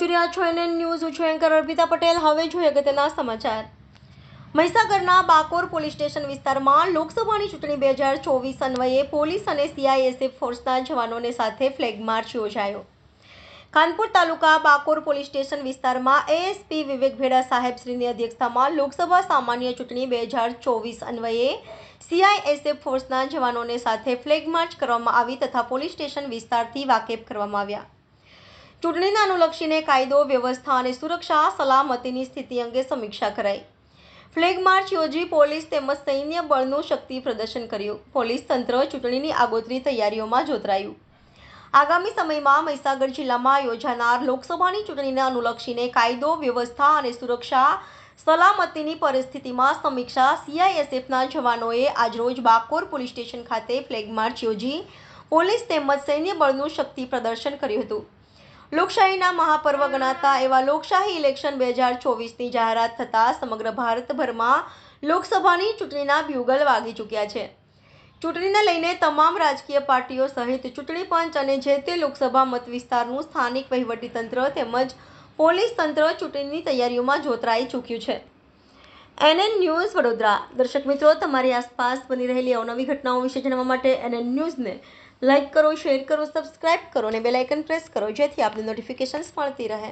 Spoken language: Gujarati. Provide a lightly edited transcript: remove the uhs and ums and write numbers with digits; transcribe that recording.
જોઈ રહ્યા છો એનએન ન્યૂઝ. હું છું એન્કર અર્પિતા પટેલ. હવે જોઈએ અગત્યના સમાચાર. મહીસાગરના બાકોર પોલીસ સ્ટેશન વિસ્તારમાં લોકસભાની ચૂંટણી 2024 અન્વયે પોલીસ અને સીઆઈએસએફ ફોર્સના જવાનોને સાથે ફ્લેગ માર્ચ યોજાયો. કાનપુર તાલુકા બાકોર પોલીસ સ્ટેશન વિસ્તારમાં એએસપી વિવેક ભેડા સાહેબશ્રીની અધ્યક્ષતામાં લોકસભા સામાન્ય ચૂંટણી 2024 અન્વયે સીઆઈએસએફ ફોર્સના જવાનોને સાથે ફ્લેગ માર્ચ કરવામાં આવી તથા પોલીસ સ્ટેશન વિસ્તારથી વાકેફ કરવામાં આવ્યા. ચૂંટણીને અનુલક્ષીને કાયદો વ્યવસ્થા અને સુરક્ષા સલામતીની સ્થિતિ અંગે સમીક્ષા કરાઈ. ફ્લેગ માર્ચ યોજી પોલીસ તેમજ સૈન્ય બળનું શક્તિ પ્રદર્શન કર્યું. પોલીસ તંત્ર ચૂંટણીની આગોતરી તૈયારીઓમાં જોતરાયું. આગામી સમયમાં મહીસાગર જિલ્લામાં યોજાનાર લોકસભાની ચૂંટણીને અનુલક્ષીને કાયદો વ્યવસ્થા અને સુરક્ષા સલામતીની પરિસ્થિતિમાં સમીક્ષા સીઆઈએસએફના જવાનોએ આજરોજ બાકોર પોલીસ સ્ટેશન ખાતે ફ્લેગ માર્ચ યોજી પોલીસ તેમજ સૈન્ય બળનું શક્તિ પ્રદર્શન કર્યું હતું. લોકશાહીના મહાપર્વ ગણાતા એવા લોકશાહી ઇલેક્શન 2024ની જાહેરાત થતાં સમગ્ર ભારતભરમાં લોકસભાની ચૂંટણીના બ્યુગલ વાગી ચૂક્યા છે. ચૂંટણીને લઈને તમામ રાજકીય પાર્ટીઓ સહિત ચૂંટણી પંચ અને જે તે લોકસભા મત વિસ્તારનું સ્થાનિક વહીવટીતંત્ર તેમજ પોલીસ તંત્ર ચૂંટણીની તૈયારીઓમાં જોતરાઈ ચૂક્યું છે. NN news Vadodara. દર્શક મિત્રો, તમારી આસપાસ બની રહેલી અવનવી ઘટનાઓ વિશે જાણવા માટે એનએન ન્યૂઝને લાઇક કરો, શેર કરો, સબસ્ક્રાઇબ કરો અને બેલ આઇકન પ્રેસ કરો, જેથી આપને નોટિફિકેશન્સ મળતી રહે.